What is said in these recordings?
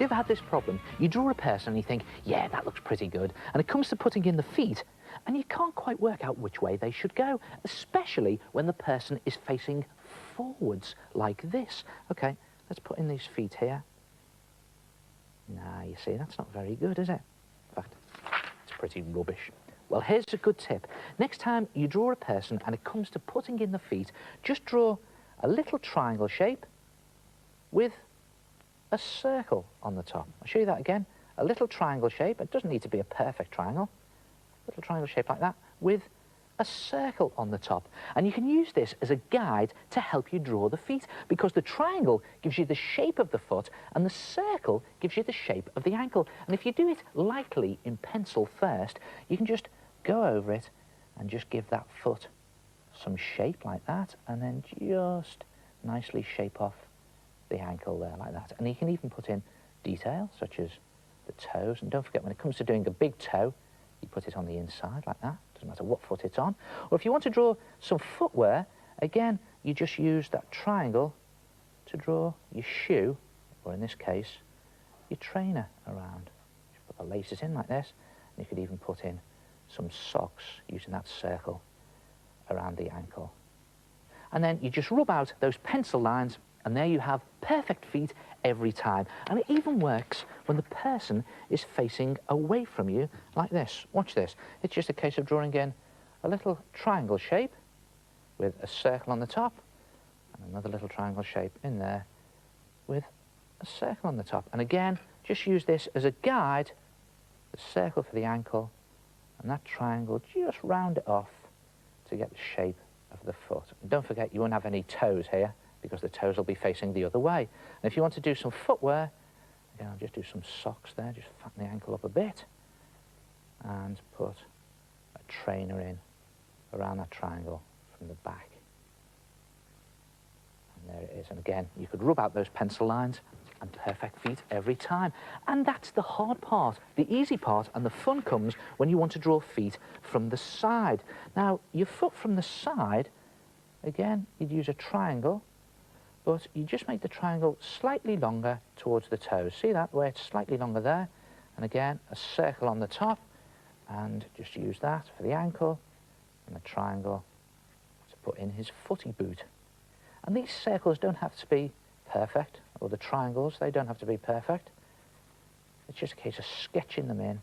you ever had this problem? You draw a person and you think, yeah, that looks pretty good. And it comes to putting in the feet, and you can't quite work out which way they should go, especially when the person is facing forwards like this. OK, let's put in these feet here. Nah, you see, that's not very good, is it? In fact, it's pretty rubbish. Well, here's a good tip. Next time you draw a person and it comes to putting in the feet, just draw a little triangle shape with a circle on the top. I'll show you that again. A little triangle shape. It doesn't need to be a perfect triangle. A little triangle shape like that with a circle on the top. And you can use this as a guide to help you draw the feet, because the triangle gives you the shape of the foot and the circle gives you the shape of the ankle. And if you do it lightly in pencil first, you can just go over it and just give that foot some shape like that, and then just nicely shape off the ankle there like that. And you can even put in detail such as the toes. And don't forget, when it comes to doing a big toe, you put it on the inside like that. Doesn't matter what foot it's on. Or if you want to draw some footwear, again, you just use that triangle to draw your shoe, or in this case, your trainer around. You put the laces in like this, and you could even put in some socks using that circle around the ankle. And then you just rub out those pencil lines, and there you have perfect feet every time. And it even works when the person is facing away from you like this. Watch this. It's just a case of drawing in a little triangle shape with a circle on the top, and another little triangle shape in there with a circle on the top. And again, just use this as a guide, the circle for the ankle, and that triangle, just round it off to get the shape of the foot. And don't forget, you won't have any toes here, because the toes will be facing the other way. And if you want to do some footwear, again, I'll just do some socks there, just fatten the ankle up a bit, and put a trainer in around that triangle from the back. And there it is. And again, you could rub out those pencil lines, and perfect feet every time. And that's the hard part. The easy part and the fun comes when you want to draw feet from the side. Now, your foot from the side, again, you'd use a triangle, but you just make the triangle slightly longer towards the toes. See that, where it's slightly longer there? And again, a circle on the top, and just use that for the ankle, and a triangle to put in his footy boot. And these circles don't have to be perfect, or the triangles, they don't have to be perfect. It's just a case of sketching them in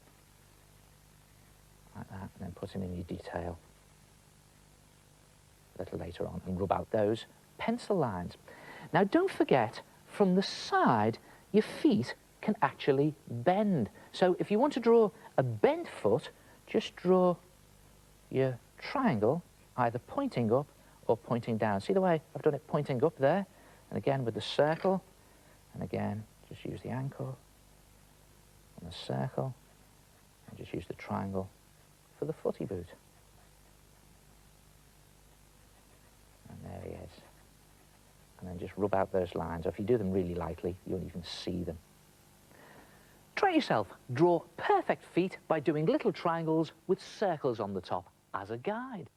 like that, and then putting in your detail a little later on, and rub out those pencil lines. Now, don't forget, from the side, your feet can actually bend. So if you want to draw a bent foot, just draw your triangle either pointing up or pointing down. See the way I've done it pointing up there? And again with the circle, and again just use the ankle and the circle, and just use the triangle for the footy boot. And there he is. And then just rub out those lines. If you do them really lightly, you won't even see them. Try yourself. Draw perfect feet by doing little triangles with circles on the top as a guide.